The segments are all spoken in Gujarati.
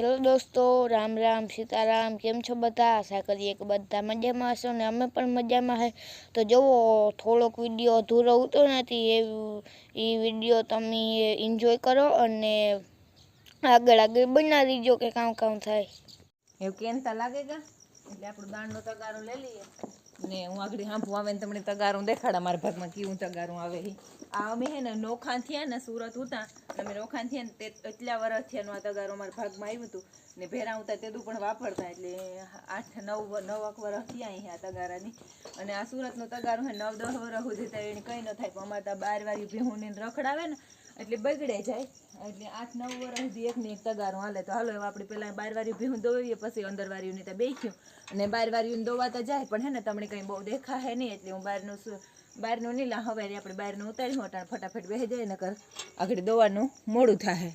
હેલો દોસ્તો, રામ રામ સીતારામ। કેમ છો બધા? આશા કરીએ કે બધા મજામાં હશો ને અમે પણ મજામાં હે। તો જુઓ, થોડોક વિડીયો અધૂરો હતો નથી એ વિડીયો તમે એન્જોય કરો અને આગળ આગળ બનાવી દીજો કે કામ કામ થાય એવું કેનતા લાગેગા એટલે આપણો દાણનો તગારો લઈ લઈએ ને હું આગળ હાંભું આવે ને તમને તગારું દેખાડા મારા ભાગમાં કેવું તગારું આવે આ અમે હે ને નોખાન થયા ને સુરત ઉતા અમે નોખાન થયા ને તે એટલા વર્ષ થયાનો આ તગારો મારા ભાગમાં આવ્યું હતું ને ભેરા ઉતા તેદું પણ વાપરતા એટલે 8-9 વર્ષ થયા અહીં આ તગારાની અને આ સુરતનો તગારો હે 9-10 વર્ષ સુધી તો એને કંઈ ન થાય પણ અમારે તો 12 વારી ભેહુંને રખડાવે ને એટલે બગડે જાય એટલે 8-9 વર્ષ સુધી એકને એક તગારો હાલે તો હાલો આપણે પહેલાં 12 વારી ભેહું દોવીએ પછી 15 વારીઓની તો બેસ્યું અને 12 વારીઓને દોવાતા જાય પણ હે ને તમને કંઈ બહુ દેખાય નહીં એટલે હું બહારનું નહીં લા હવે આપણે બહારનું ઉતાર્યું હોતા ફટાફટ બેસી જાય નકર આગળ દોવાનું મોડું થાય।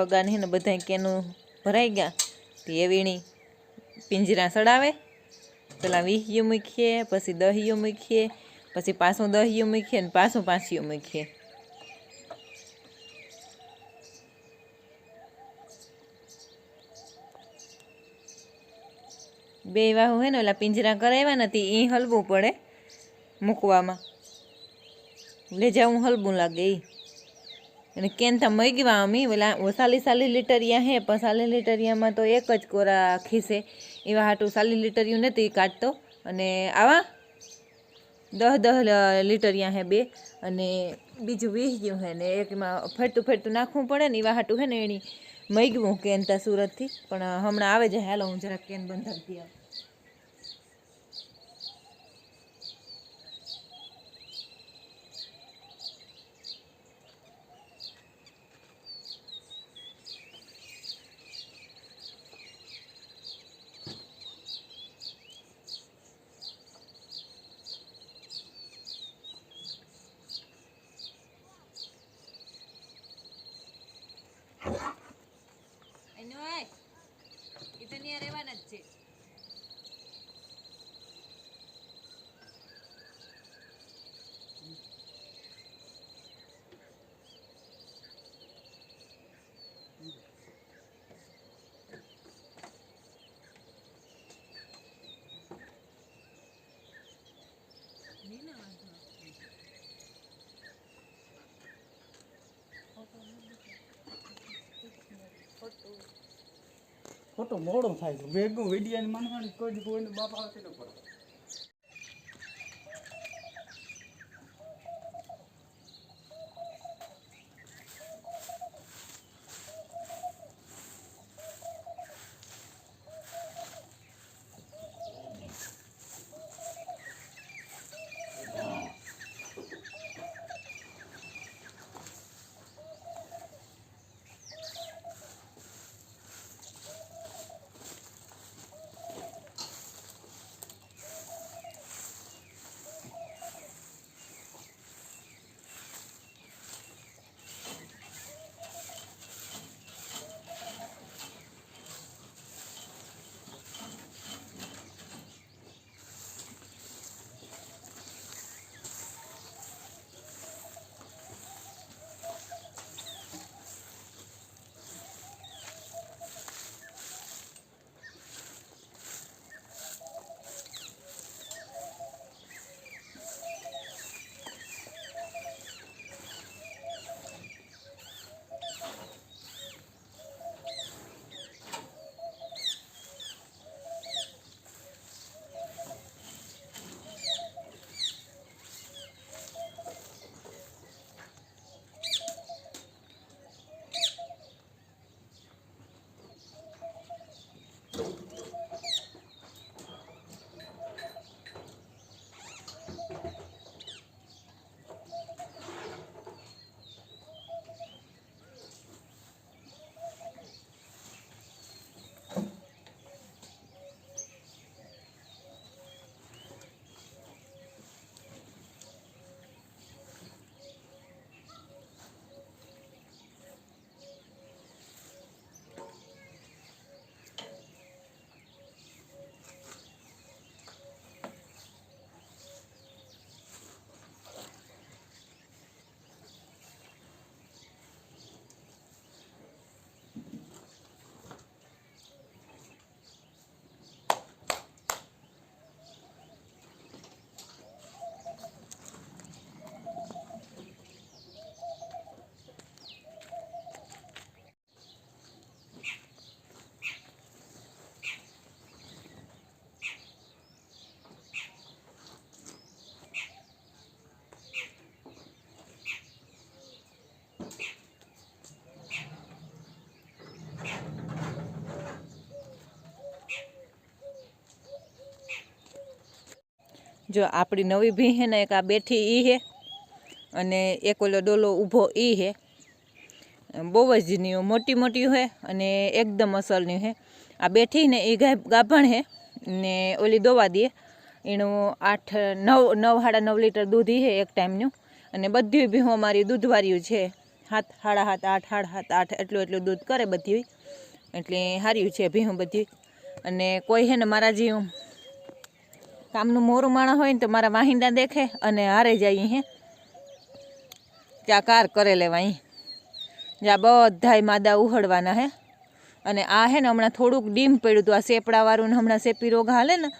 હગાને હે ને બધા કેનું ભરાઈ ગયા તે એવીણી પિંજરા સડાવે પેલા 20 મૂકીએ પછી 10 મૂકીએ પછી પાછું 10 મૂકીએ ને પાછું 5 મૂકીએ બે વાહુ હે ને ઓલા પિંજરા કરાવ્યા નથી એ હલવું પડે મૂકવામાં લે જાઉં હલવું લાગે એ અને કેનતા મગવા અમી ઓલા 40 લીટરિયા હે પણ 40 લીટરિયામાં તો એક જ કોરા ખીસે એવા હાટું 40 લીટરિયું નથી કાઢતો અને આવા 10 લીટરિયા હે બે અને બીજું 20 હે ને એકમાં ફરતું નાખવું પડે ને એવા હાટું હે ને એની મગવું કેનતા સુરતથી પણ હમણાં આવે જાય હાલો હું જરાક કેન બંધાવતી આવું। ઇતની રહેવાના જ છે ખોટું મોડું થાય છે ભેગું વિડિયાની માનવાની કોઈને બાપા આવતી ન પડે। જો આપણી નવી ભી હે ને એક આ બેઠી ઈ હે અને એક ઓલો ડોલો ઊભો ઈ હે. બહુ જ ની મોટી મોટી હે અને એકદમ અસલની હે. આ બેઠી ને એ ગાભણ હે ને ઓલી દોવા દે એનું 9.5 લીટર દૂધ હે એક ટાઈમનું. અને બધી ભીહું અમારી દૂધવાળ્યું છે. 7, 7.5, 8, 8 એટલું દૂધ કરે બધી, એટલે સાર્યું છે ભીહું બધી. અને કોઈ હે ને મારા જેવું કામનું મોરું માણસ હોય ને તો મારા વાહિંદા દેખે અને હારે જાય હે ત્યાં કાર કરે લેવા અહીં જ્યાં બધાય માદા ઉહળવાના હે. અને આ હે ને હમણાં થોડુંક ડીમ પડ્યું હતું, આ સેપડાવાળું ને હમણાં સેપી રોગ હાલે ને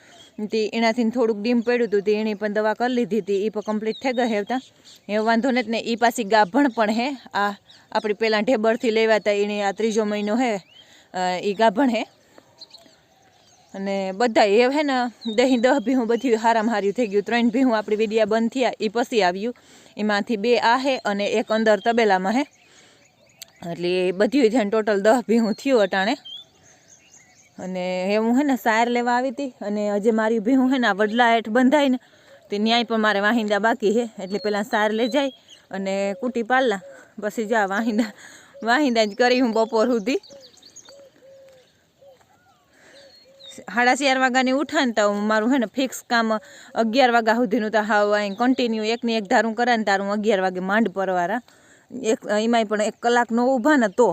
તે એનાથી થોડુંક ડીમ પડ્યું હતું, તે એની પણ દવા કરી લીધી હતી, એ પણ કમ્પ્લીટ થઈ ગઈ હેવતા એ વાંધો નથી ને. એ પાછી ગાભણ પણ હે. આ આપણી પહેલાં ઢેબરથી લેવા હતા એની આ 3જો મહિનો હે, એ ગાભણ હે. અને બધા એ હે ને 10 ભીહું બધું હારામાં હાર્યું થઈ ગયું. 3 ભીહું આપણી વિડિયા બંધ થયા એ પછી આવ્યું, એમાંથી 2 આ હે અને એક અંદર તબેલામાં હે. એટલે એ બધું થઈને ટોટલ 10 ભીહું થયું અટાણે. અને હું હે ને સાર લેવા આવી હતી અને હજી મારી ભીહું હે ને આ વડલા હેઠ બંધાય ને તે ન્યાય પણ મારે વાહિંદા બાકી છે. એટલે પહેલાં સાર લઈ જાય અને કૂટી પાડલા પછી જા વાહિંદા જ કરી હું બપોર સુધી. 4:30 વાગ્યાની ઉઠા ને તો મારું હે ને ફિક્સ કામ 11 વાગ્યા સુધીનું તો હાવ અહીં કન્ટિન્યુ એકની એક ધારું કરે ને તારું 11 વાગે માંડ પરવારા. એમાંય પણ 1 કલાક ન ઊભા ને તો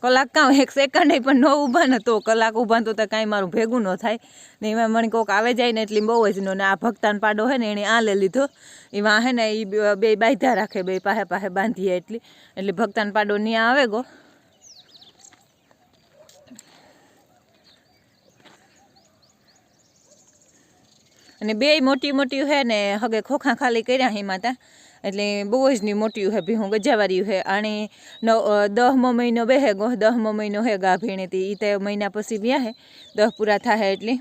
કલાક કાં 1 સેકન્ડ પણ ન ઊભા ને તો કલાક ઊભા તો કાંઈ મારું ભેગું ન થાય ને. એમાં મને કોઈક આવે જાય ને એટલી બહુ જ ને આ ભક્તાન પાડો હે ને એણે આ લઈ લીધો. એમાં હે ને એ બે બાંધ્યા રાખે, બે પાસે બાંધીએ એટલે ભક્તાન પાડો ત્યાં આવે ગો. અને 2 મોટી મોટી હે ને હગે ખોખા ખાલી કર્યા હે માતા, એટલે બહુ જ ની મોટી હે ભીહું ગજાવાર્યું હે. આને 10મો મહિનો બેહે ગો, 10મો મહિનો હે ગાભીણીથી. એ તો મહિના પછી વ્યા હે 10 પૂરા થાય એટલે